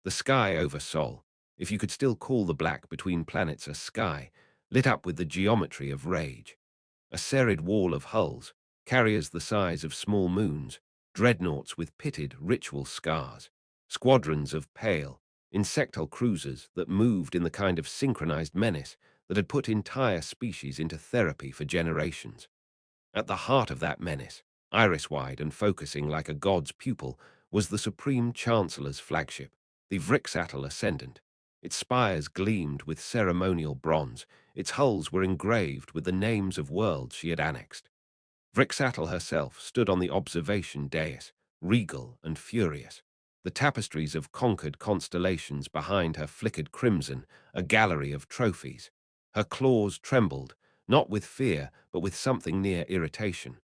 The sky over Sol, if you could still call the black between planets a sky, lit up with the geometry of rage. A serried wall of hulls, carriers the size of small moons, dreadnoughts with pitted ritual scars, squadrons of pale, insectile cruisers that moved in the kind of synchronized menace that had put entire species into therapy for generations. At the heart of that menace, iris-wide and focusing like a god's pupil, was the Supreme Chancellor's flagship, the Vrixatal Ascendant. Its spires gleamed with ceremonial bronze, its hulls were engraved with the names of worlds she had annexed. Vrixatal herself stood on the observation dais, regal and furious. The tapestries of conquered constellations behind her flickered crimson, a gallery of trophies. Her claws trembled, not with fear, but with something near irritation.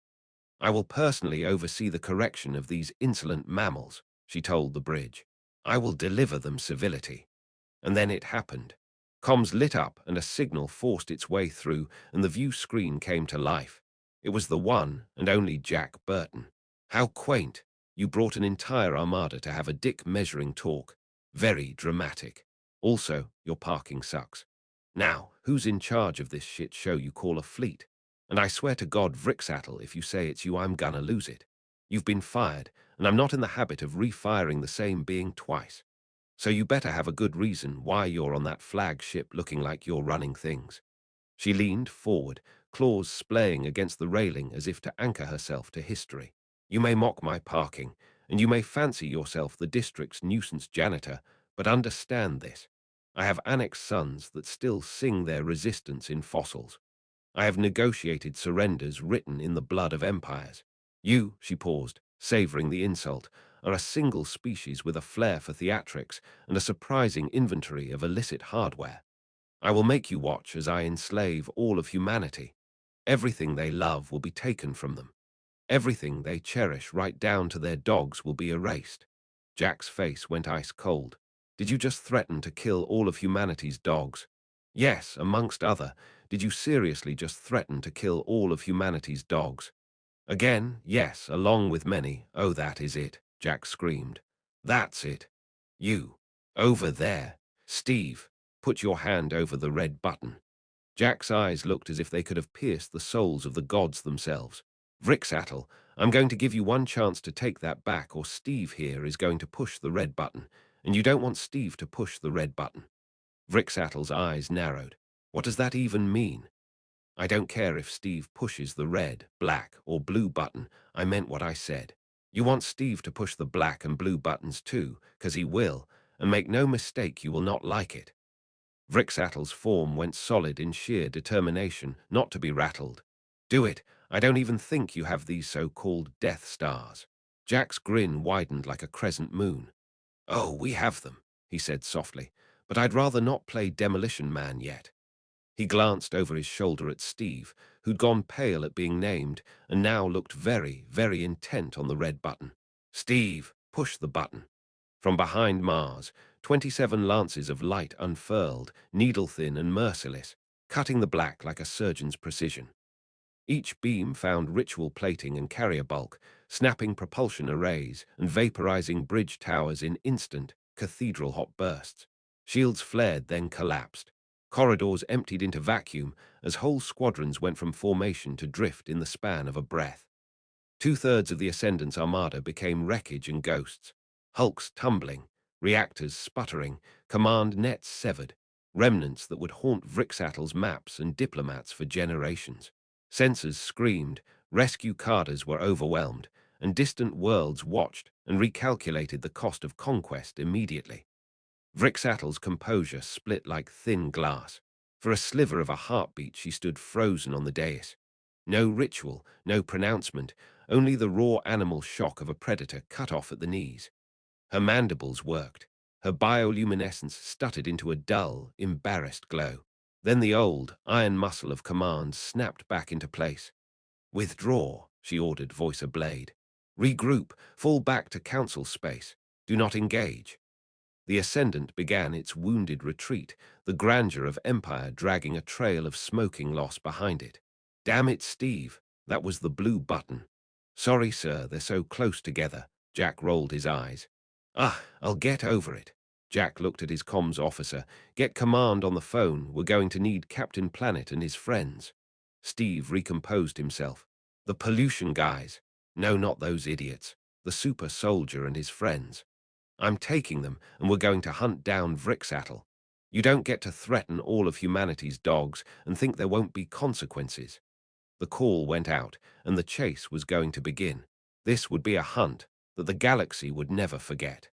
"I will personally oversee the correction of these insolent mammals," she told the bridge. "I will deliver them civility." And then it happened. Comms lit up and a signal forced its way through, and the view screen came to life. It was the one and only Jack Burton. "How quaint. You brought an entire armada to have a dick measuring talk. Very dramatic. Also, your parking sucks. Now, who's in charge of this shit show you call a fleet? And I swear to God, Vrixatal, if you say it's you, I'm gonna lose it. You've been fired, and I'm not in the habit of refiring the same being twice. So you better have a good reason why you're on that flagship looking like you're running things." She leaned forward, claws splaying against the railing as if to anchor herself to history. "You may mock my parking, and you may fancy yourself the district's nuisance janitor, but understand this. I have annexed sons that still sing their resistance in fossils. I have negotiated surrenders written in the blood of empires. You," she paused, savoring the insult, "are a single species with a flair for theatrics and a surprising inventory of illicit hardware. I will make you watch as I enslave all of humanity. Everything they love will be taken from them. Everything they cherish, right down to their dogs, will be erased." Jack's face went ice cold. "Did you just threaten to kill all of humanity's dogs?" "Yes, amongst other. Did you seriously just threaten to kill all of humanity's dogs?" "Again, yes, along with many. Oh, that is it," Jack screamed. "That's it. You, over there. Steve, put your hand over the red button." Jack's eyes looked as if they could have pierced the souls of the gods themselves. "Vrixatal, I'm going to give you one chance to take that back, or Steve here is going to push the red button, and you don't want Steve to push the red button." Vrixatal's eyes narrowed. "What does that even mean?" "I don't care if Steve pushes the red, black, or blue button. I meant what I said. You want Steve to push the black and blue buttons too, 'cause he will, and make no mistake, you will not like it." Vrixatal's form went solid in sheer determination not to be rattled. "Do it. I don't even think you have these so-called Death Stars." Jack's grin widened like a crescent moon. "Oh, we have them," he said softly, "but I'd rather not play Demolition Man yet." He glanced over his shoulder at Steve, who'd gone pale at being named and now looked very, very intent on the red button. "Steve, push the button." From behind Mars, 27 lances of light unfurled, needle-thin and merciless, cutting the black like a surgeon's precision. Each beam found ritual plating and carrier bulk, snapping propulsion arrays and vaporizing bridge towers in instant, cathedral-hot bursts. Shields flared, then collapsed. Corridors emptied into vacuum as whole squadrons went from formation to drift in the span of a breath. Two-thirds of the Ascendant's armada became wreckage and ghosts. Hulks tumbling, reactors sputtering, command nets severed, remnants that would haunt Vrixatal's maps and diplomats for generations. Sensors screamed, rescue cadres were overwhelmed, and distant worlds watched and recalculated the cost of conquest immediately. Vrixatal's composure split like thin glass. For a sliver of a heartbeat, she stood frozen on the dais. No ritual, no pronouncement, only the raw animal shock of a predator cut off at the knees. Her mandibles worked. Her bioluminescence stuttered into a dull, embarrassed glow. Then the old, iron muscle of command snapped back into place. "Withdraw," she ordered, voice ablade. "Regroup, fall back to council space. Do not engage." The Ascendant began its wounded retreat, the grandeur of empire dragging a trail of smoking loss behind it. "Damn it, Steve, that was the blue button." "Sorry, sir, they're so close together." Jack rolled his eyes. "Ah, I'll get over it." Jack looked at his comms officer. Get command on the phone. We're going to need Captain Planet and his friends. Steve recomposed himself. The pollution guys. No, not those idiots. The super soldier and his friends. I'm taking them, and we're going to hunt down Vrixattle. You don't get to threaten all of humanity's dogs and think there won't be consequences. The call went out, and the chase was going to begin. This would be a hunt that the galaxy would never forget.